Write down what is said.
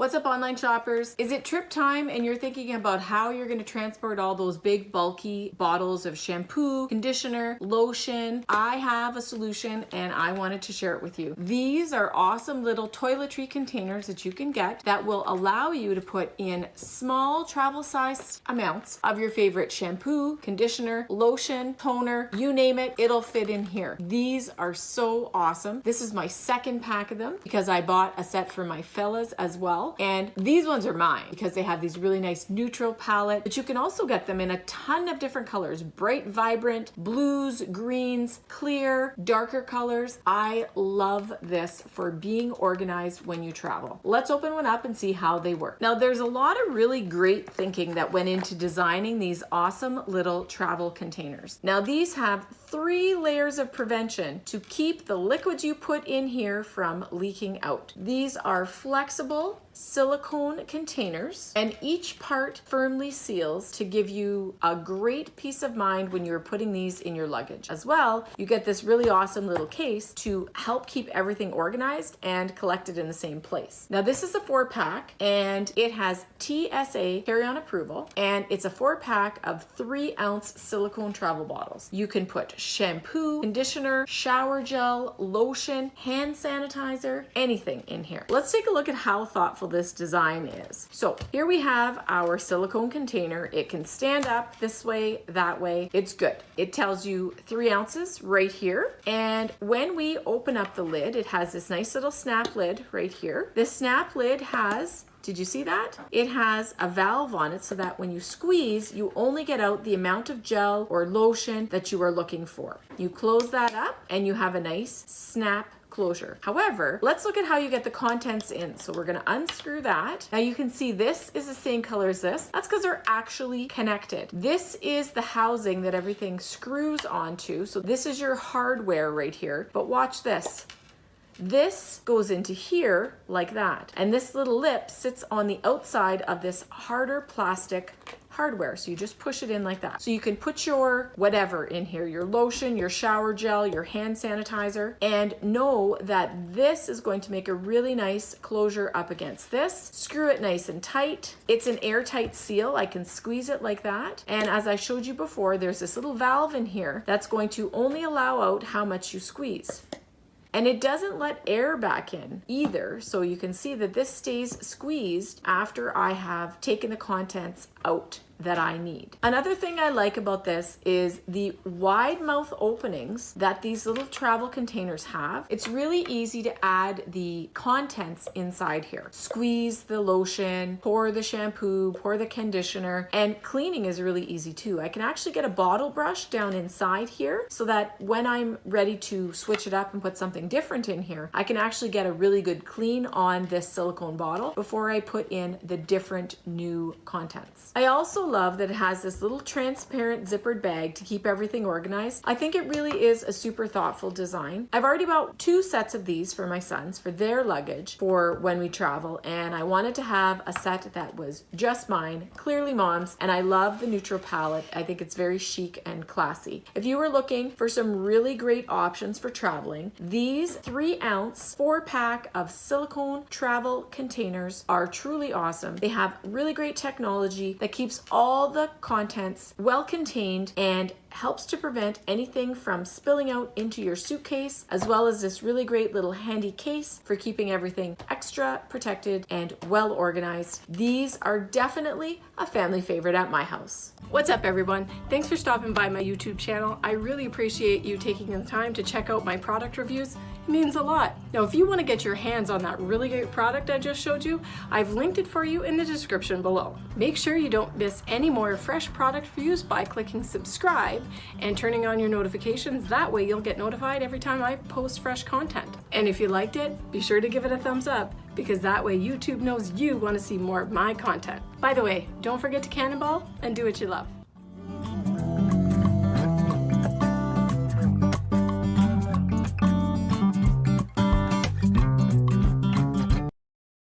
What's up, online shoppers? Is it trip time and you're thinking about how you're going to transport all those big bulky bottles of shampoo, conditioner, lotion? I have a solution and I wanted to share it with you. These are awesome little toiletry containers that you can get that will allow you to put in small travel sized amounts of your favorite shampoo, conditioner, lotion, toner, you name it, it'll fit in here. These are so awesome. This is my second pack of them because I bought a set for my fellas as well. And these ones are mine because they have these really nice neutral palette, but you can also get them in a ton of different colors, bright, vibrant, blues, greens, clear, darker colors. I love this for being organized when you travel. Let's open one up and see how they work. Now, there's a lot of really great thinking that went into designing these awesome little travel containers. Now, these have 3 layers of prevention to keep the liquid you put in here from leaking out. These are flexible silicone containers, and each part firmly seals to give you a great peace of mind when you're putting these in your luggage. As well, you get this really awesome little case to help keep everything organized and collected in the same place. Now, this is a 4-pack and it has TSA carry-on approval, and it's a 4-pack of 3-ounce silicone travel bottles. You can put shampoo, conditioner, shower gel, lotion, hand sanitizer, anything in here. Let's take a look at how thoughtful this design is. So here we have our silicone container. It can stand up this way, that way. It's good. It tells you 3 ounces right here. And when we open up the lid, it has this nice little snap lid right here. This snap lid has, did you see that? It has a valve on it so that when you squeeze, you only get out the amount of gel or lotion that you are looking for. You close that up and you have a nice snap closure. However, let's look at how you get the contents in. So we're going to unscrew that. Now you can see this is the same color as this. That's because they're actually connected. This is the housing that everything screws onto. So this is your hardware right here. But watch this. This goes into here like that. And this little lip sits on the outside of this harder plastic hardware. So you just push it in like that. So you can put your whatever in here, your lotion, your shower gel, your hand sanitizer, and know that this is going to make a really nice closure up against this. Screw it nice and tight. It's an airtight seal. I can squeeze it like that. And as I showed you before, there's this little valve in here that's going to only allow out how much you squeeze. And it doesn't let air back in either. So you can see that this stays squeezed after I have taken the contents out that I need. Another thing I like about this is the wide mouth openings that these little travel containers have. It's really easy to add the contents inside here. Squeeze the lotion, pour the shampoo, pour the conditioner, and cleaning is really easy too. I can actually get a bottle brush down inside here so that when I'm ready to switch it up and put something different in here, I can actually get a really good clean on this silicone bottle before I put in the different new contents. I also love that it has this little transparent zippered bag to keep everything organized. I think it really is a super thoughtful design. I've already bought 2 sets of these for my sons for their luggage for when we travel, and I wanted to have a set that was just mine, clearly mom's, and I love the neutral palette. I think it's very chic and classy. If you were looking for some really great options for traveling, these 3-ounce 4-pack of silicone travel containers are truly awesome. They have really great technology that keeps all the contents well contained and helps to prevent anything from spilling out into your suitcase, as well as this really great little handy case for keeping everything extra protected and well organized. These are definitely a family favorite at my house. What's up, everyone? Thanks for stopping by my YouTube channel. I really appreciate you taking the time to check out my product reviews. It means a lot. Now, if you want to get your hands on that really great product I just showed you, I've linked it for you in the description below. Make sure you don't miss any more fresh product reviews by clicking subscribe and turning on your notifications. That way you'll get notified every time I post fresh content. And if you liked it, be sure to give it a thumbs up, because that way YouTube knows you want to see more of my content. By the way, don't forget to cannonball and do what you love.